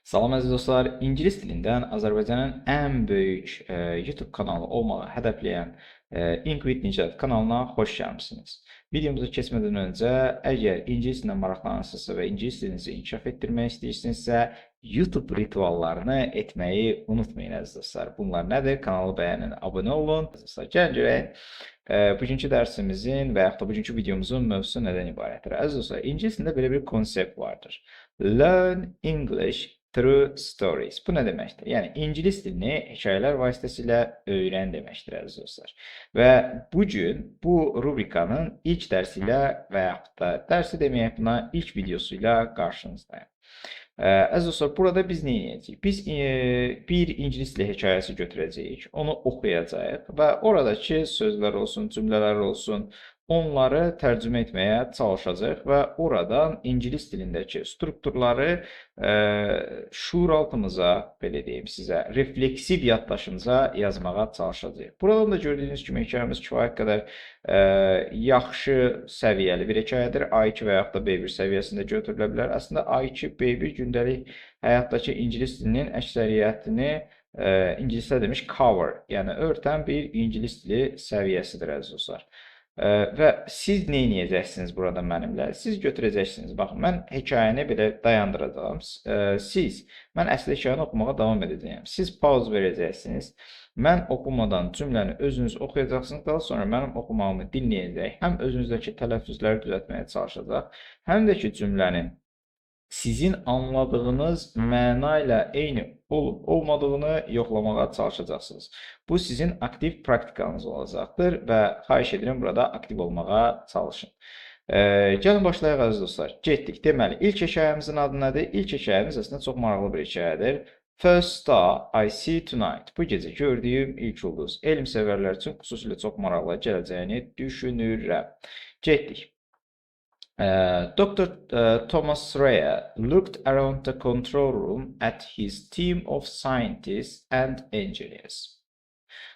Salam əziz dostlar, İngilis dilindən Azərbaycanın ən böyük YouTube kanalı olmağı hədəfləyən Inquit Ninja kanalına xoş gəlmisiniz. Videomuza keçmədən öncə, əgər ingilis dilinə maraqlanırsınızsa və ingilis dilinizi inkişaf etdirmək istəyirsinizsə, YouTube rituallarını etməyi unutmayın əziz dostlar. Bunlar nədir? Kanalı bəyənin, abunə olun. Əziz dostlar, gəlin görək. Bugünkü dərsimizin və yaxud da bugünkü videomuzun mövzusu nədən ibarətdir? Əziz dostlar, ingilis dilində belə bir konsept vardır. Learn English through stories. Bu nə deməkdir? Yəni, ingilis dilini hekayələr vasitəsilə öyrən deməkdir, əziz dostlar. Və bugün bu rubrikanın ilk dərsi ilə və yaxud da dərsi deməyək buna ilk videosu ilə qarşınızdayım. Əziz dostlar, burada biz nə edəcəyik? Biz bir ingilis dili hekayəsi götürəcəyik, onu oxuyacağıq və oradakı sözlər olsun, cümlələr olsun, onları tərcümə etməyə çalışacaq və oradan ingilis dilindəki strukturları şuuraltımıza, belə deyim sizə, refleksiv yaddaşımıza yazmağa çalışacaq. Buradan da gördüyünüz kimi hekayəmiz kifayət qədər yaxşı səviyyəli bir hekayədir. A2 və yaxud da B1 səviyyəsində götürülə bilər. Əslində A2, B1 gündəlik həyatdakı ingilis dilinin əksəriyyətini ingilislər demiş cover, yəni örtən bir ingilis dili səviyyəsidir, əziz dostlar. Və siz nə edəcəksiniz burada mənimlə? Siz götürəcəksiniz. Baxın, mən hekayəni belə dayandıracağım. Mən əsl hekayəni oxumağa davam edəcəyəm. Siz pauz verəcəksiniz. Mən oxumadan cümləni özünüz oxuyacaqsınız. Daha sonra mənim oxumağımı dinləyəcək. Həm özünüzdəki tələffüzləri düzəltməyə çalışacaq, həm də ki cümlənin sizin anladığınız məna ilə eyni olub-olmadığını yoxlamağa çalışacaqsınız. Bu sizin aktiv praktikanız olacaqdır və xahiş edirəm burada aktiv olmağa çalışın. Gəlin başlayaq əziz dostlar. Getdik. Deməli, ilk hekayəmizin adı nədir? İlk hekayəmiz əslində çox maraqlı bir hekayədir. First star I see tonight. Bu gecə gördüyüm ilk ulduz. Elm sevərlər üçün xüsusilə çox maraqlı gələcəyini düşünürəm. Getdik. Dr. Thomas Rea looked around the control room at his team of scientists and engineers.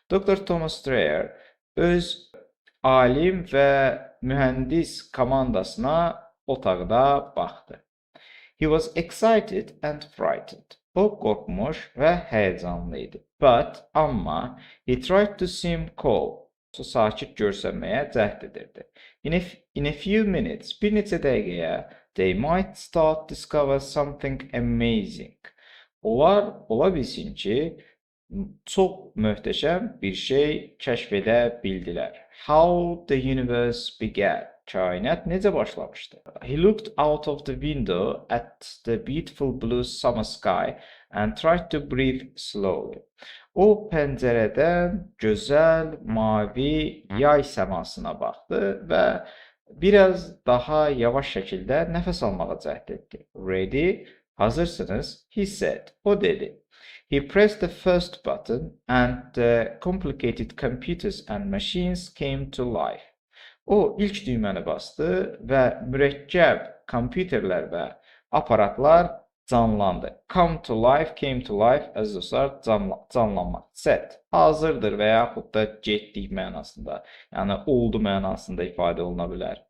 Dr. Thomas Rea öz alim və mühəndis komandasına otaqda baxdı. He was excited and frightened. O qorxmuş və həyəcanlı idi. Amma he tried to seem calm. Sakit görsənməyə cəhd edirdi. In a few minutes, bir neçə dəqiqəyə, they might start discover something amazing. Onlar ola bilsin ki, çox möhtəşəm bir şey kəşf edə bildilər. How the universe began. Kainat necə başlamışdı? He looked out of the window at the beautiful blue summer sky and tried to breathe slowly. O pəncərədən gözəl, mavi yay səmasına baxdı və biraz daha yavaş şəkildə nəfəs almağa cəhd etdi. Ready? Hazırsınız? He said. O dedi. He pressed the first button and the complicated computers and machines came to life. O ilk düyməni bastı və mürəkkəb kompüterlər və aparatlar canlandı. Come to life, came to life, əziz dostlar, canlanmaq. Set, hazırdır və yaxud da getdik mənasında, yəni oldu mənasında ifadə oluna bilər.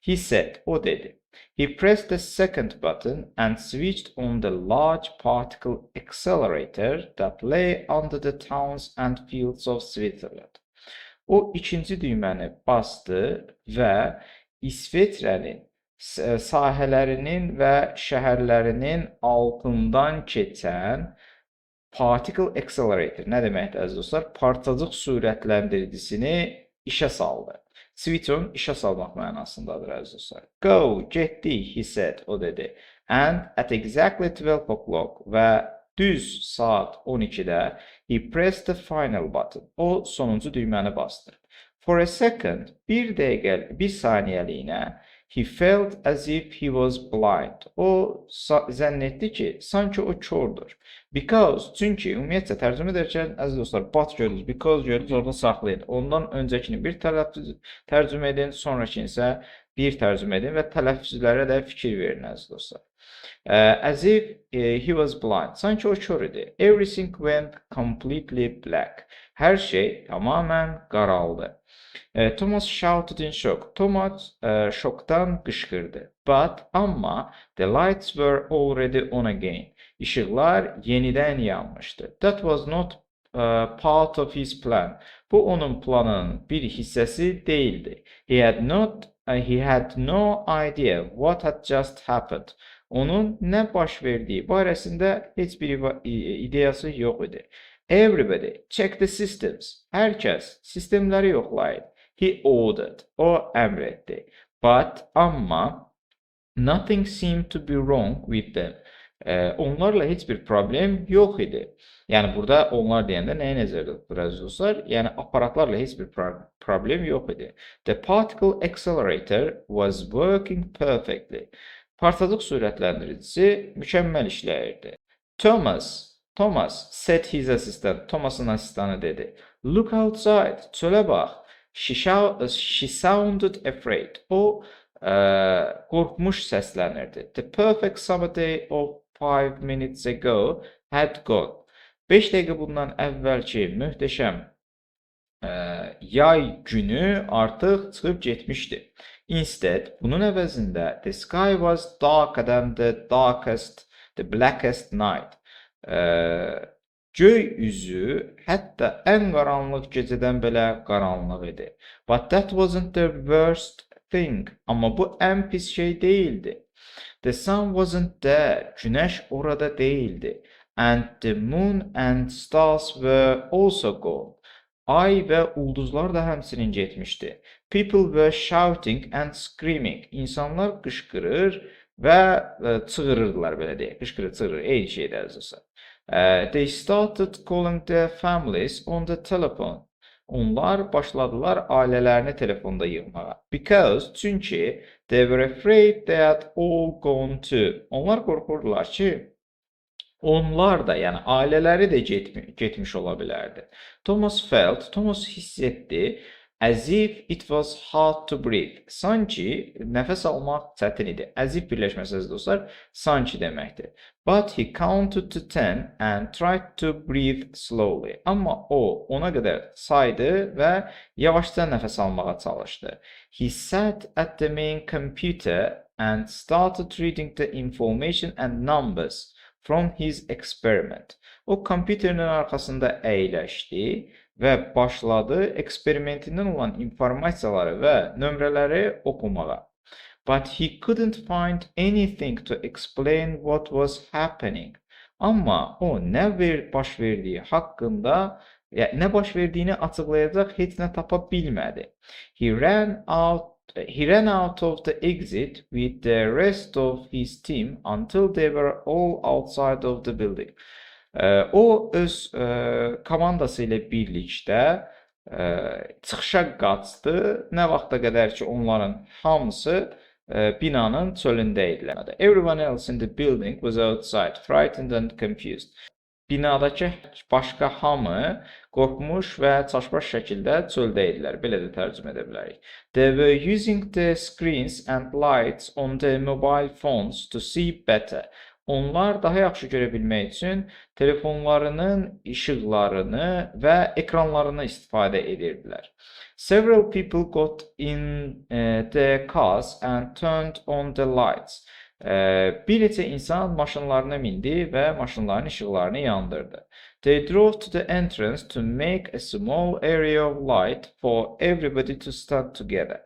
He said, o dedi. He pressed the second button and switched on the large particle accelerator that lay under the towns and fields of Switzerland. O ikinci düyməni bastı və İsveçrənin sahələrinin və şəhərlərinin altından keçən particle accelerator, nə deməkdir əziz dostlar? Parçacıq sürətləndiricini işə saldı. Switch on işə salmaq mənasındadır əziz dostlar. Go, getdik, he said, o dedi. And at exactly 12 o'clock və düz saat 12-də he pressed the final button. O sonuncu düyməni bastı. For a second, bir saniyəliyinə he felt as if he was blind. O zənn etdi ki, sanki o kordur. Çünki ümumiyyətcə tərcümə edərkən, əziz dostlar, but görürüz, because görürüz, orada saxlayın. Ondan öncəkini bir tərcümə edin, sonrakini isə bir tərcümə edin və tələffüzlərə də fikir verin, əziz dostlar. As if he was blind. Sanki o kör idi. Everything went completely black. Hər şey tamamən qaraldı. Thomas shouted in shock. Thomas şokdan qışqırdı. Amma the lights were already on again. İşıqlar yenidən yanmışdı. That was not part of his plan. Bu onun planının bir hissəsi değildi. He had no idea what had just happened. Onun nə baş verdiyi barəsində heç bir ideyası yox idi. Everybody check the systems. Hər kəs sistemləri yoxlayın. He ordered. O əmr etdi. Amma nothing seemed to be wrong with them. Onlarla heç bir problem yox idi. Yəni burada onlar deyəndə nəyə nəzərdə tutulur əziz dostlar? Yəni aparatlarla heç bir problem yox idi. The particle accelerator was working perfectly. Partladıq sürətləndiricisi mükəmməl işləyirdi. Thomas said his assistant. Thomas'ın asistanı dedi. Look outside. Çölə bax. She sounded afraid. O qorxmuş səslənirdi. The perfect summer day of 5 minutes ago had gone. 5 dəqiqə bundan əvvəlki möhtəşəm yay günü artıq çıxıb getmişdi. Instead, bunun əvəzində the sky was darker than the blackest night. Göy üzü hətta ən qaranlıq gecədən belə qaranlıq idi. But that wasn't the worst thing. Amma bu ən pis şey değildi. The sun wasn't there. Güneş orada değildi. And the moon and stars were also gone. Ay və ulduzlar da həmçinin getmişdi. People were shouting and screaming. İnsanlar qışqırır və çığırırdılar belə deyək. Qışqırır, çığırır, eyni şeydir əzizsə. They started calling their families on the telephone. Onlar başladılar ailələrini telefonda yığmağa. Çünki they were afraid they had all gone too. Onlar qorxurdular ki, onlar da, yəni ailələri də getmiş ola bilərdi. Thomas hiss etdi, as if it was hard to breathe. Sanki nəfəs almaq çətin idi. As if birləşməsi dostlar, sanki deməkdir. But he counted to 10 and tried to breathe slowly. Amma o ona qədər saydı və yavaşca nəfəs almağa çalışdı. He sat at the main computer and started reading the information and numbers from his experiment. O kompüterin arxasında əyləşdi və başladı eksperimentindən olan informasiyaları və nömrələri oxumağa. But he couldn't find anything to explain what was happening. Amma o nə baş verdiyi haqqında, nə baş verdiyini açıqlayacaq heç nə tapa bilmədi. He ran out of the exit with the rest of his team until they were all outside of the building. O öz komandası ilə birlikdə çıxışa qaçdı. Nə vaxta qədər ki, onların hamısı binanın çölündə idilər. Everyone else in the building was outside, frightened and confused. Binadakı başqa hamı qorxmuş və çaşbaş şəkildə çöldə idilər. Belə də tərcümə edə bilərik. They were using the screens and lights on their mobile phones to see better. Onlar daha yaxşı görə bilmək üçün telefonlarının işıqlarını və ekranlarını istifadə edirdilər. Several people got in their cars and turned on the lights. Bir neçə insan maşınlarına mindi və maşınların işıqlarını yandırdı. They drove to the entrance to make a small area of light for everybody to stand together.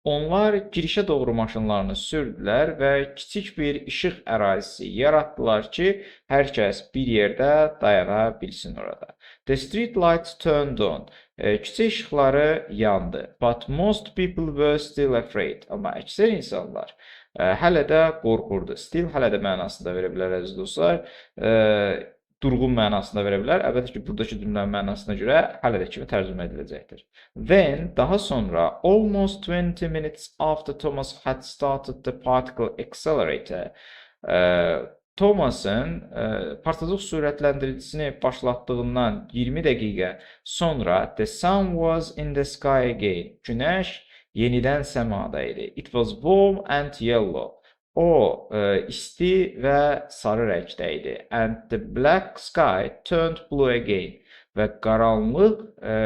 Onlar girişə doğru maşınlarını sürdülər və kiçik bir işıq ərazisi yaratdılar ki, hər kəs bir yerdə dayana bilsin orada. The street lights turned on. Kiçik işıqları yandı. But most people were still afraid. Amma əksər insanlar hələ də qorxurdu. Still hələ də mənasında verə bilər əziz dostlar. Durğun mənasında verə bilər. Əlbəttə ki, buradakı cümlənin mənasına görə hələ də kimi tərcümə ediləcəkdir. Then, daha sonra, almost 20 minutes after Thomas had started the particle accelerator, Thomas'ın partladıq sürətlendiricisini başlatdığından 20 dəqiqə sonra the sun was in the sky again. Günəş yenidən səmada idi. It was warm and yellow. O isti və sarı rəngdə idi. And the black sky turned blue again. Və qaranlıq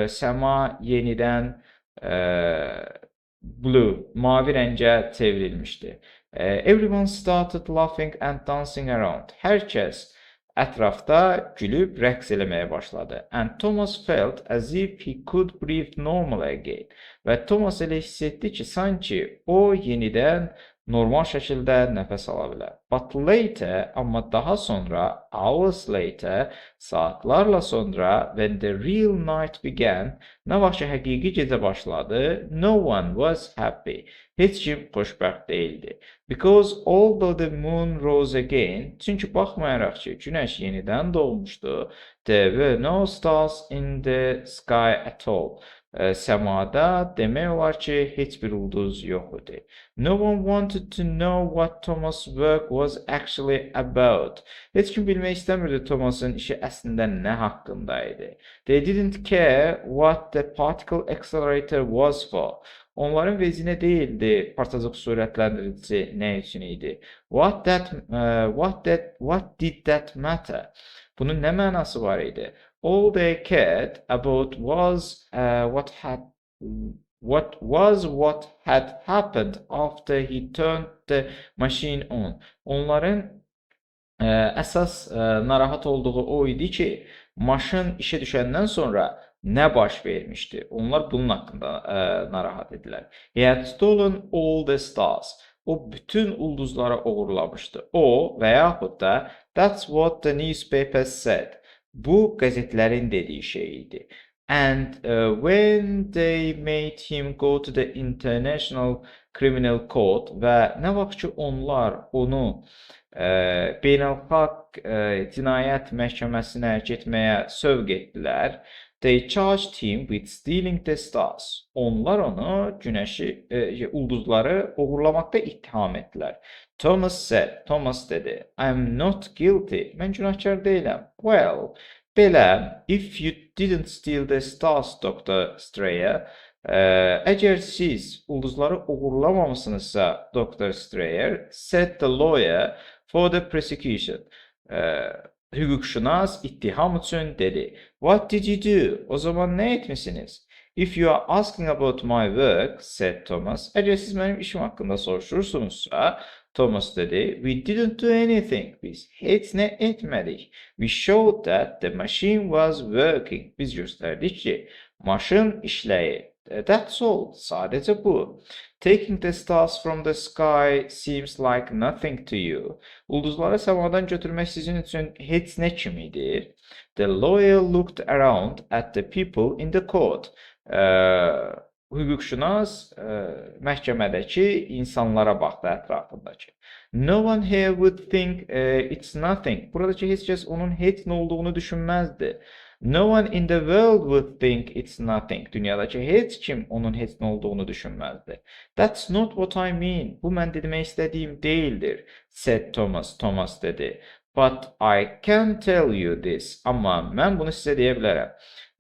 səma yenidən blue, mavi rəngə çevrilmişdi. Everyone started laughing and dancing around. Hər kəs ətrafda gülüb rəqs eləməyə başladı. And Thomas felt as if he could breathe normally again. Və Thomas elə hiss etdi ki, sanki o yenidən normal şəkildə nəfəs ala bilər. But later, amma daha sonra, hours later, saatlarla sonra, when the real night began, nə vaxt ki həqiqi gecə başladı, no one was happy. Heç kim xoşbəxt değildi. Because although the moon rose again, çünki baxmayaraq ki, günəş yenidən doğmuşdu, there were no stars in the sky at all. Səmada demək olar ki, heç bir ulduz yox idi. No one wanted to know what Thomas' work was actually about. Heç kim bilmək istəmirdi Thomas'ın işi əslində nə haqqında idi. They didn't care what the particle accelerator was for. Onların vecinə deyildi parçacıq sürətlendirici nə üçün idi. What did that matter? Bunun nə mənası var idi? All they cared about was what had happened after he turned the machine on. Onların əsas narahat olduğu o idi ki, maşın işə düşəndən sonra nə baş vermişdi? Onlar bunun haqqında narahat edilər. He had stolen all the stars. O bütün ulduzları oğurlamışdı. O və yaxud da that's what the newspapers said. Bu qəzetlərin dediyi şey idi. And when they made him go to the International Criminal Court və nə vaxt ki onlar onu beynəlxalq cinayət məhkəməsinə getməyə sövq etdilər, they charged him with stealing the stars. Onlar onu ulduzları oğurlamaqda ittiham etdilər. Thomas said, Thomas dedi, I'm not guilty. Mən günahkar deyiləm. Well, belə, if you didn't steal the stars, Dr. Strayer, əgər siz ulduzları oğurlamamışsınızsa, Dr. Strayer, said the lawyer for the prosecution. Hüquqşünas ittiham üçün dedi. What did you do? O zaman nə etmisiniz? If you are asking about my work, said Thomas, əgər siz mənim işim haqqında soruşursunuzsa, Thomas dedi, we didn't do anything. Biz heç nə etmədik. We showed that the machine was working. Biz göstərdik ki, maşın işləyir. That's all. Sadəcə bu. Taking the stars from the sky seems like nothing to you. Ulduzları səmadan götürmək sizin üçün heç nə kimidir. The lawyer looked around at the people in the court. Hüquqşünas məhkəmədəki insanlara baxdı, ətrafındakı. No one here would think it's nothing. Buradakı heç kəs onun heç nə olduğunu düşünməzdi. No one in the world would think it's nothing. Dünyadakı heç kim onun heç nə olduğunu düşünməzdi. That's not what I mean. Bu mən demək istədiyim deyildir, said Thomas. Thomas dedi. But I can tell you this. Amma mən bunu sizə deyə bilərəm.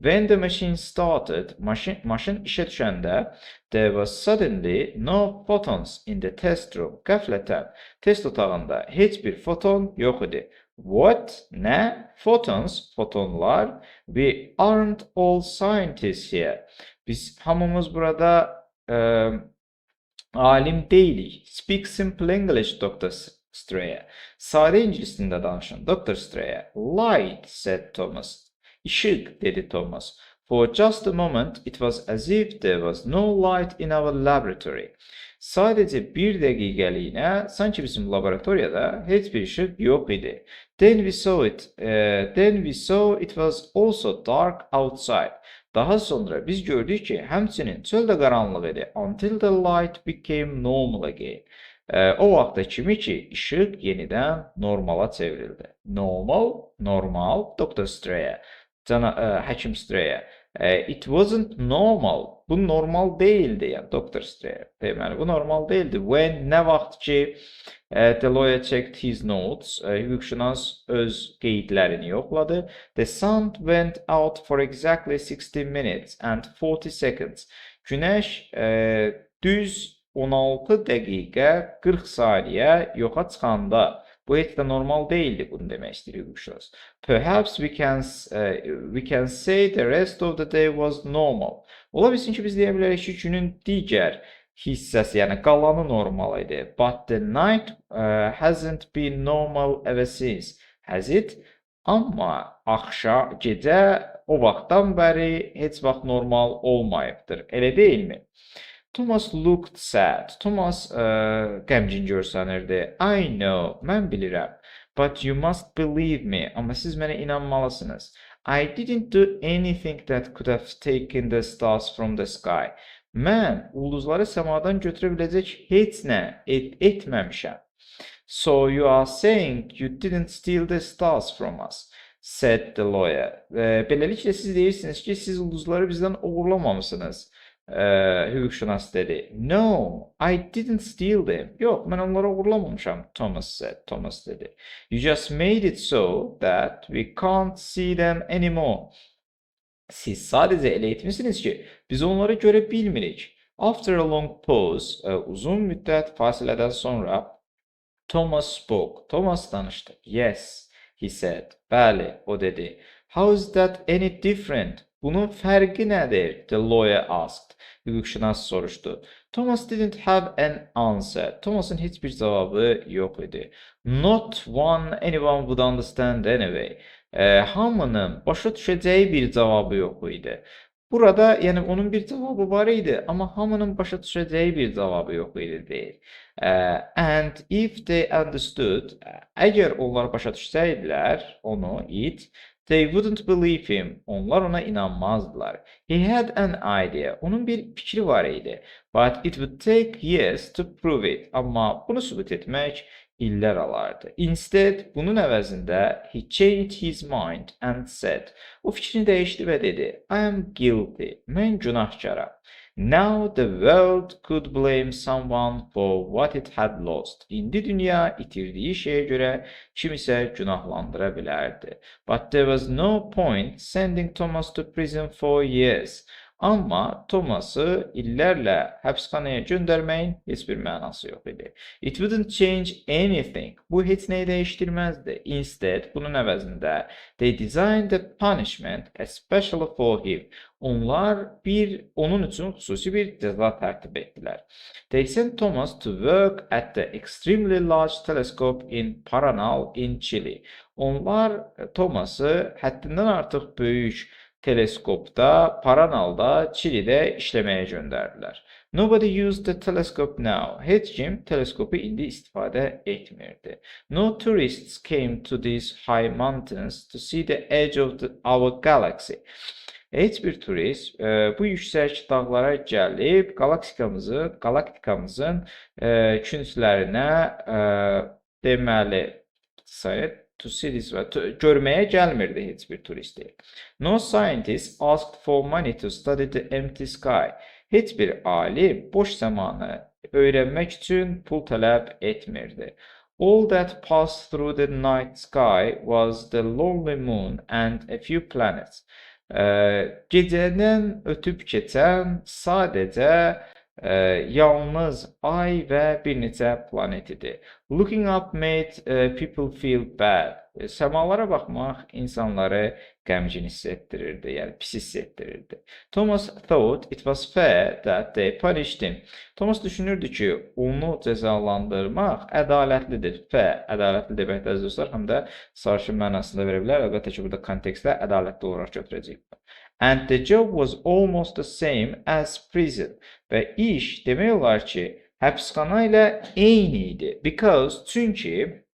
When the machine started, maşın işə düşəndə, there was suddenly no photons in the test room. Qəflətən, test otağında heç bir foton yox idi. What? Nə? Photons, fotonlar. We aren't all scientists here. Biz hamımız burada alim deyilik. Speak simple English, Dr. Strayer. Sadə ingilis dilində danışın, Dr. Strayer. Light, said Thomas. İşıq, dedi Thomas. For just a moment, it was as if there was no light in our laboratory. Sadəcə bir dəqiqəliyinə, sanki bizim laboratoriyada heç bir işıq yox idi. Then we saw it was also dark outside. Daha sonra biz gördük ki, həmçinin çöldə qaranlıq idi. Until the light became normal again. O vaxta kimi ki, işıq yenidən normala çevrildi. Normal, Dr. Strayer. Həkim Strayer. It wasn't normal. Bu normal değildi, yəni Dr. Strayer. Deməli, bu normal değildi. When nə vaxt ki, the lawyer checked his notes, hüquqşünas öz qeydlərini yoxladı. The sun went out for exactly 60 minutes and 40 seconds. Günəş düz 16 dəqiqə 40 saniyə yoxa çıxanda, bu heç də normal deyildi, bunu demək istəyir hüquqşünas. Perhaps we can say the rest of the day was normal. Ola bilsin ki, biz deyə bilərik ki, günün digər hissəsi, yəni qalanı normal idi. But the night hasn't been normal ever since. Has it? Amma gecə o vaxtdan bəri heç vaxt normal olmayıbdır. Elə deyilmi? Thomas looked sad. Thomas qəmgin görsənirdi. I know, mən bilirəm. But you must believe me. Amma siz mənə inanmalısınız. I didn't do anything that could have taken the stars from the sky. Mən ulduzları səmadan götürə biləcək heç nə etməmişəm. So you are saying you didn't steal the stars from us, said the lawyer. Beləliklə siz deyirsiniz ki, siz ulduzları bizdən oğurlamamısınız. Hüquqşünas dedi. No, I didn't steal them. Yox, mən onları oğurlamamışam, Thomas said. Thomas dedi. You just made it so that we can't see them anymore. Siz sadəcə elə etmişsiniz ki, biz onları görə bilmirik. After a long pause, uzun müddət fasilədən sonra Thomas spoke. Thomas danışdı. Yes, he said. Bəli, o dedi. How is that any different? Bunun fərqi nədir? The lawyer asked. Hüquqşünas soruşdu. Thomas didn't have an answer. Thomas'ın heç bir cavabı yox idi. Not one anyone would understand anyway. Hamının başa düşəcəyi bir cavabı yox idi. Burada, yəni onun bir cavabı var idi, amma hamının başa düşəcəyi bir cavabı yox idi deyir. And if they understood, əgər onlar başa düşsəydilər onu, they wouldn't believe him. Onlar ona inanmazdılar. He had an idea. Onun bir fikri var idi. But it would take years to prove it. Amma bunu sübut etmək illər alardı. Instead, bunun əvəzində he changed his mind and said. O fikrini dəyişdi və dedi. I am guilty. Mən günahkaram. Now the world could blame someone for what it had lost. İndi dünya itirdiyi şeyə görə kimisə günahlandıra bilərdi. But there was no point sending Thomas to prison for years. Amma Thomas'ı illərlə həbsxanaya göndərməyin heç bir mənası yox idi. It wouldn't change anything. Bu heç nəyi dəyişdirməzdi. Instead, bunun əvəzində they designed a punishment especially for him. Onlar onun üçün xüsusi bir cəza tərtib etdilər. They sent Thomas to work at the extremely large telescope in Paranal in Chile. Onlar Thomas'ı həddindən artıq böyük teleskopda, Paranal'da, Çili'de işlemeye gönderdiler. Nobody used the telescope now. Heç kim teleskopu indi istifadə etmirdi. No tourists came to these high mountains to see the edge of our galaxy. Heç bir turist bu yüksək dağlara gəlib galaktikamızın künclərinə deməli to see this görməyə gəlmirdi heç bir turist deyil. No scientist asked for money to study the empty sky. Heç bir alim boş səmanı öyrənmək üçün pul tələb etmirdi. All that passed through the night sky was the lonely moon and a few planets. Gecədən ötüb keçən sadəcə yalnız ay və bir neçə planet idi. Looking up made people feel bad. Səmalara baxmaq insanları qəmgin hiss etdirirdi, yəni pis hiss etdirirdi. Thomas thought it was fair that they punished him. Thomas düşünürdü ki, onu cəzalandırmaq ədalətlidir. Fair, ədalətli deməkdə əziz dostlar, həm də sarışın mənasında verə bilər. Əlbəttə ki, burada kontekstdə ədalətli olaraq götürəcəyik. And the job was almost the same as prison. Və iş demək olar ki, həbsxana ilə eyni idi. Çünki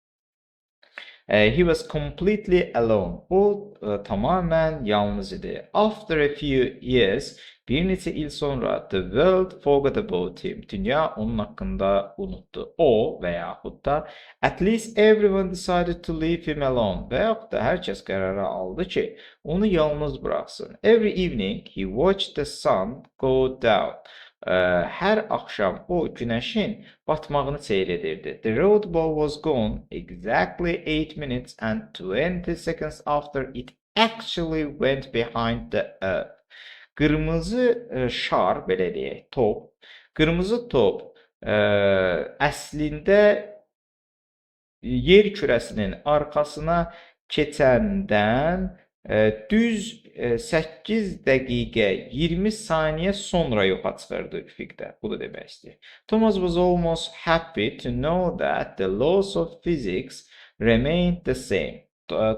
he was completely alone. O tamamen yalnız idi. After a few years, bir neçə il sonra the world forgot about him. Dünya onun haqqında unutdu. O və yaxud da at least everyone decided to leave him alone. Və yaxud da hər kəs qərara aldı ki, onu yalnız buraxsın. Every evening he watched the sun go down. Hər axşam o günəşin batmağını seyr edirdi. The road ball was gone exactly 8 minutes and 20 seconds after it actually went behind the earth. Qırmızı şar, belə deyək, top, qırmızı top əslində yer kürəsinin arxasına keçəndən düz 8 dəqiqə 20 saniyə sonra yoxa çıxırdı üfüqdə. Bu da demək istəyir. Thomas was almost happy to know that the laws of physics remained the same.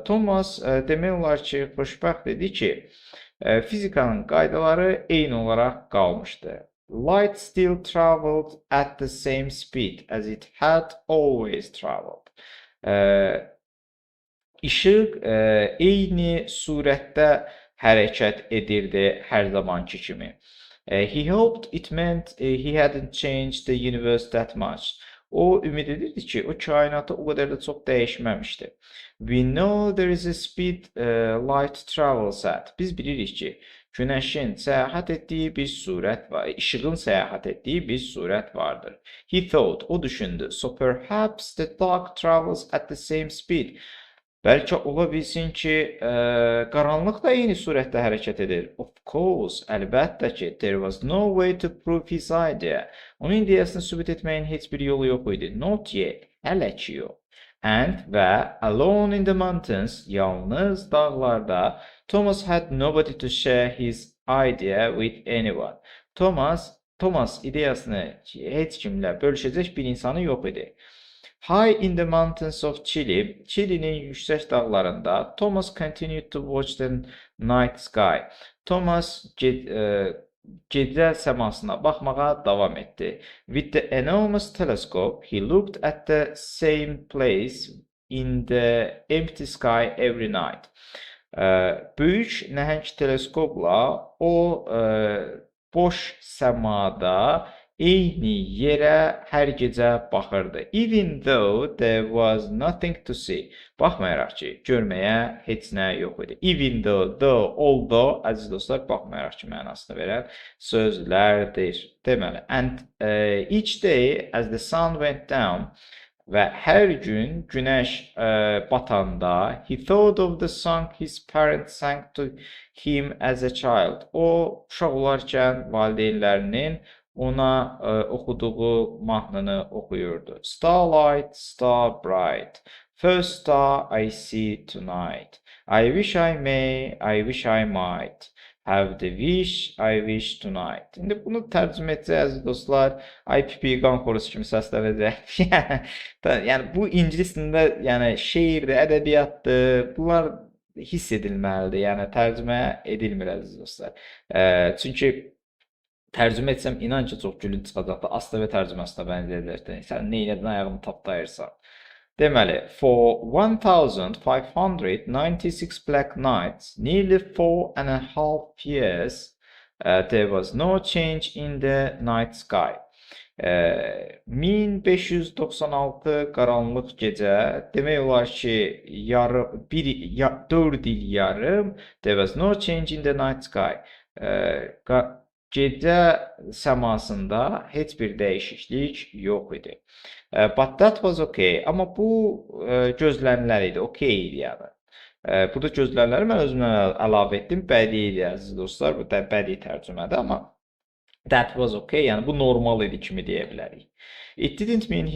Thomas demək olar ki, xoşbəxt idi ki, fizikanın qaydaları eyni olaraq qalmışdı. Light still traveled at the same speed as it had always traveled. İşıq eyni sürətdə hərəkət edirdi hər zamanki kimi. He hoped it meant he hadn't changed the universe that much. O ümid edirdi ki, o kainatı o qədər də çox dəyişməmişdi. We know there is a speed light travels at. Biz bilirik ki, günəşin səyahət etdiyi bir sürət var, işığın səyahət etdiyi bir sürət vardır. He thought, o düşündü. So perhaps the dark travels at the same speed. Bəlkə ola bilsin ki, qaranlıq da eyni sürətdə hərəkət edir. Of course, əlbəttə ki, there was no way to prove his idea. Onun ideyasını sübut etməyin heç bir yolu yox idi. Not yet, hələ ki yox. And və alone in the mountains, yalnız dağlarda, Thomas had nobody to share his idea with anyone. Thomas ideyasını heç kimlə bölüşəcək bir insanı yox idi. High in the mountains of Chile, Chile'nin yüksək dağlarında, Thomas continued to watch the night sky. Thomas gecə səmasına baxmağa davam etdi. With the enormous telescope, he looked at the same place in the empty sky every night. Böyük nəhəng teleskopla o boş səmada eyni yerə hər gecə baxırdı. Even though there was nothing to see. Baxmayaraq ki, görməyə heç nə yox idi. Even though, although, əziz dostlar, baxmayaraq ki, mənasını verən sözlərdir. Deməli, and each day as the sun went down, və hər gün günəş batanda, he thought of the song his parents sang to him as a child. O, uşaq olarkən valideynlərinin ona oxuduğu mahnını oxuyurdu. Starlight, star bright, first star I see tonight. I wish I may, I wish I might have the wish I wish tonight. İndi bunu tərcümə etsək, əziz dostlar, IPP qan xorusu kimi səslənəcək. Yəni bu ingilis dilində, yəni şeirdir, ədəbiyyatdır, bunlar hiss edilməlidir. Yəni tərcümə edilmir, əziz dostlar. Çünki tərcümə etsəm, inan ki, çox gülün çıxacaqdır. ASTV tərcüməsinə bənzəyəcəkdir. Sən neylədin, ayağını tapdayırsan. Deməli, for 1596 black nights, nearly 4.5 years, there was no change in the night sky. 1596 qaranlıq gecə, demək olar ki, 4 il yarım, there was no change in the night sky. Gecə səmasında heç bir dəyişiklik yox idi. But that was okay. Amma bu gözlənilər idi, okay idi yəni. Bu da gözlənləri mən özümdən əlavə etdim, bədii idi əziz dostlar, bu da bədii tərcümədir, amma that was okay, yəni bu normal idi kimi deyə bilərik. It didn't mean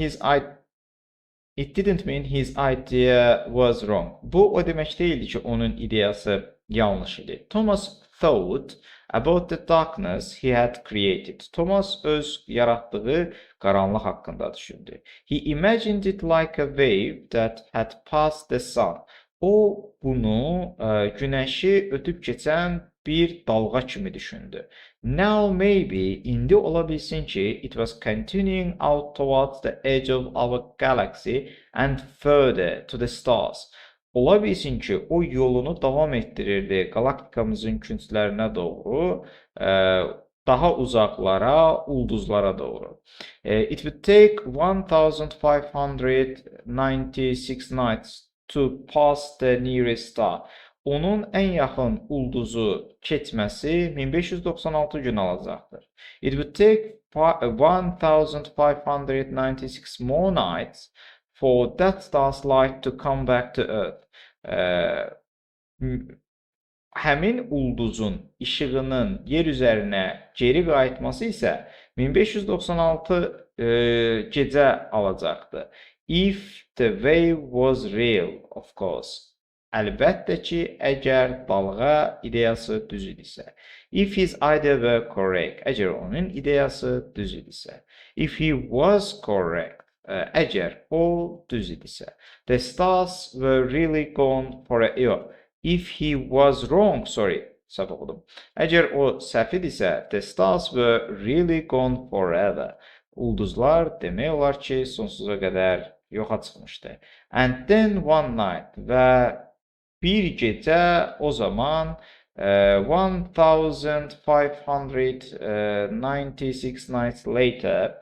his idea was wrong. Bu o demək deyildi ki, onun ideyası yanlış idi. Thomas thought about the darkness he had created. Thomas öz yaratdığı qaranlıq haqqında düşündü. He imagined it like a wave that had passed the sun. O bunu günəşi ötüb keçən bir dalğa kimi düşündü. Now maybe, indi ola bilsin ki, it was continuing out towards the edge of our galaxy and further to the stars. Ola bilsin ki, o yolunu davam etdirirdi galaktikamızın künclərinə doğru, daha uzaqlara, ulduzlara doğru. It would take 1596 nights to pass the nearest star. Onun ən yaxın ulduzu keçməsi 1596 gün alacaqdır. It would take 1596 more nights for that star's light to come back to Earth. Həmin ulduzun işığının yer üzərinə geri qayıtması isə 1596 gecə alacaqdı. If the wave was real, of course. Əlbəttə ki, əgər dalğa ideyası düz idisə. If his idea were correct, əgər onun ideyası düz idisə. If he was correct, Əgər o düz idisə. The stars were really gone for a year. If he was wrong, sorry, səhv oxudum. Əgər o səhv idisə, the stars were really gone forever. Ulduzlar demək olar ki, sonsuza qədər yoxa çıxmışdı. And then one night və bir gecə o zaman 1596 nights later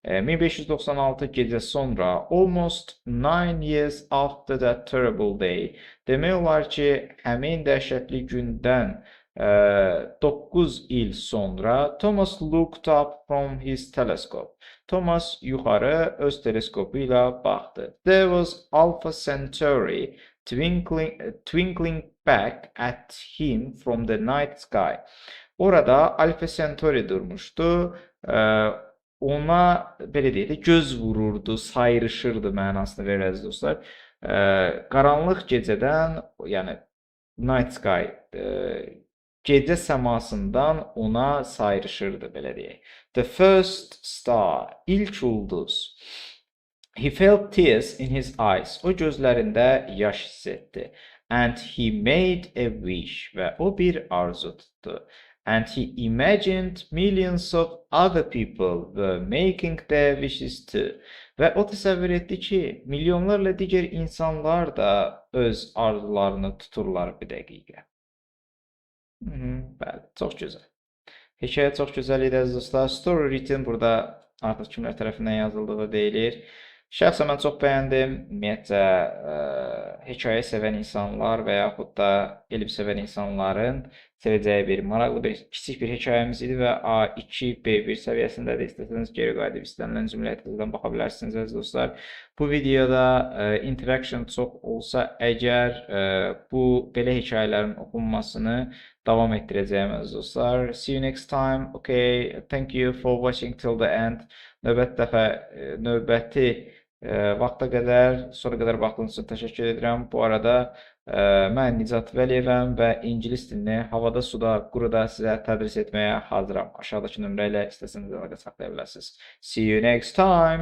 1596 gecə sonra almost 9 years after that terrible day demək olar ki, həmin dəhşətli gündən 9 il sonra Thomas looked up from his telescope. Thomas yuxarı öz teleskopu ilə baxdı. There was Alpha Centauri twinkling back at him from the night sky. Orada Alpha Centauri durmuşdu. Ona belə deyək də göz vururdu, sayrışırdı mənasını verir əziz dostlar. Qaranlıq gecədən, yəni night sky, gecə səmasından ona sayrışırdı belə deyək. The first star, ilk ulduz. He felt tears in his eyes. O gözlərində yaş hiss etdi. And he made a wish. Və o bir arzu tutdu. And he imagined millions of other people were making their wishes too. Və o təsəvvür etdi ki, milyonlarla digər insanlar da öz arzularını tuturlar bir dəqiqə. Bəli, çox gözəl. Hekayə çox gözəl idi əziz dostlar. Story written burada artıq kimlər tərəfindən yazıldığı deyilir. Şəxsən mən çox bəyəndim. Ümumiyyətcə, hekayə sevən insanlar və yaxud da elm sevən insanların sevəcəyi bir maraqlı bir kiçik bir hekayəmiz idi və A2, B1 səviyyəsində də istəsəniz geri qayıdıb istənilən cümlələrdən baxa bilərsiniz əziz dostlar. Bu videoda interaction çox olsa əgər bu belə hekayələrin oxunmasını davam etdirəcəyim əziz dostlar. See you next time. Okay, thank you for watching till the end. Növbəti vaxta qədər, sonra qədər baxdığınız üçün təşəkkür edirəm. Bu arada mən Nicat Vəliyevəm və ingilis dilini havada, suda, quruda sizə tədris etməyə hazıram. Aşağıdakı nömrə ilə istəsəniz əlaqə saxlaya bilərsiniz. See you next time.